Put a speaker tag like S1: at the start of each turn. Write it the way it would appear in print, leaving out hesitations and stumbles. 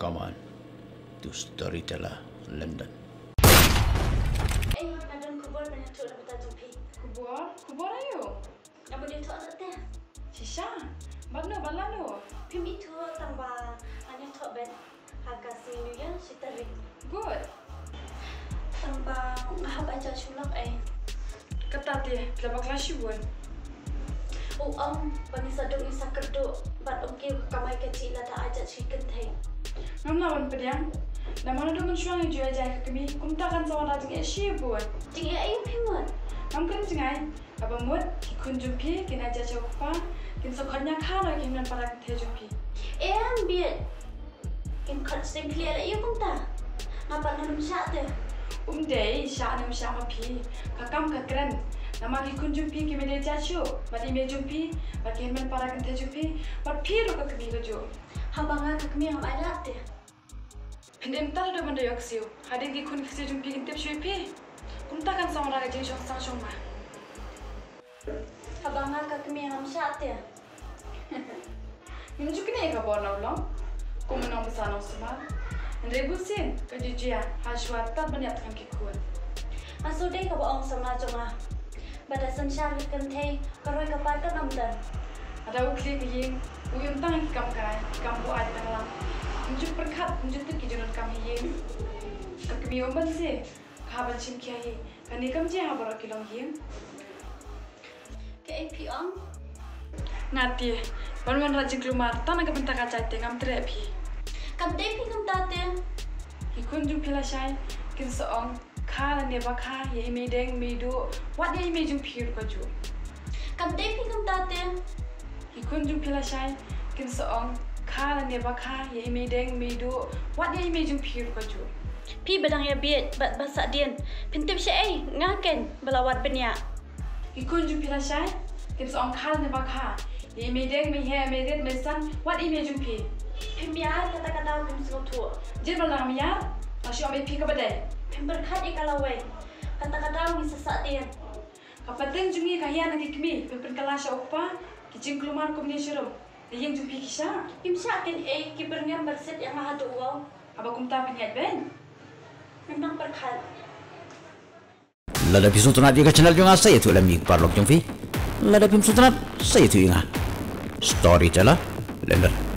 S1: rekaman to Storyteller London.
S2: Madam kubur banyak tu dapat tajuk pi.
S3: Kubur ayo.
S2: Apa dia tu anak teh?
S3: Shisha. Bagno balano.
S2: Pim itu tambah hanya tu ben harga sini ya sitari.
S3: Good.
S2: Tambah ngahap aja sulak
S3: Kata dia, dapat kelas buat.
S2: Bani saduk ni sakerdo bat ke kamai kecil lah tak ajak chicken thai.
S3: Ngam lawan pediang. Nama lu mencuang jual aja kami. Kumta kan sama datang asyik buat.
S2: Tinggi ayu pimut.
S3: Ngam kan cengai. Abang mut kikun jumpi kena aja coba. Kin sokanya kara kinan para kethe jumpi.
S2: Biar. Kim kat stem clear ayu kumta. Ngapa nanam syak tu?
S3: Dei syak nam syak mapi. Kakam kakran. Nama kikun jumpi kimi dia jacu. Badi me jumpi. Bagi kinan para kethe jumpi. Bat piru ka kami lojo.
S2: Habanga kami ham ada tu.
S3: Pendem tar ada benda yak siu. Hadin kikun kisi jumpi kintip syupi. Kumta kan sama raga jeng syok sang syoma.
S2: Habanga kami ham syak tu.
S3: Ini juga ni ka borna ulang. Kumunang besar nang semua. Rebusin kejujia hajwat tak banyak kan kikun.
S2: Asude ka boong sama jonga. Bada sanshar kan thai karoi ka par ka namdan.
S3: Ada ukli kiying uyun tang kam kai kam bu ad tang. Unjuk perkat unjuk tu kijunun kam hiying. Kakmi omban se khaban chim kya hi. Kani kam je ha bora kilong hiying.
S2: Ke AP ong
S3: Ngati ban rajin kelumar tanah ka benta ka chaite kam tre phi.
S2: kam te pi kam ta te.
S3: Ikun ju pila shai kin soong khala ne ba kha ye me deng me do wat ye me ju phir ko ju.
S2: Kam te pi kam ta te.
S3: Ikun ju pila shai kin soong khala ne ba kha ye me deng me do wat ye me ju phir ko ju.
S2: Pi badang ya biet bat basak dian. Pintip syai ngaken belawat benya.
S3: Ikun ju pila shai kin soong khala ne ba kha ye me deng me he me red me san wat ye me ju phi.
S2: Pimbiar kata-kata pim selutu.
S3: Jin balang ya asyo me phi ka badai.
S2: Pim berkat ikalawai. Kata-kata mi sesak dian.
S3: Kapateng jungi kahia na kikmi pimpen kala sya ukpa kijing kelumar kumni syurum. Yeng ju phi kisha.
S2: Pim syakin kibernya berset yang hadu wow.
S3: Aba kumta pinyat ben.
S2: Memang berkat.
S1: Lada pisung tunat juga channel juga saya tu lami parlok jumpi. Lada pisung tunat saya tu ingat Storyteller London.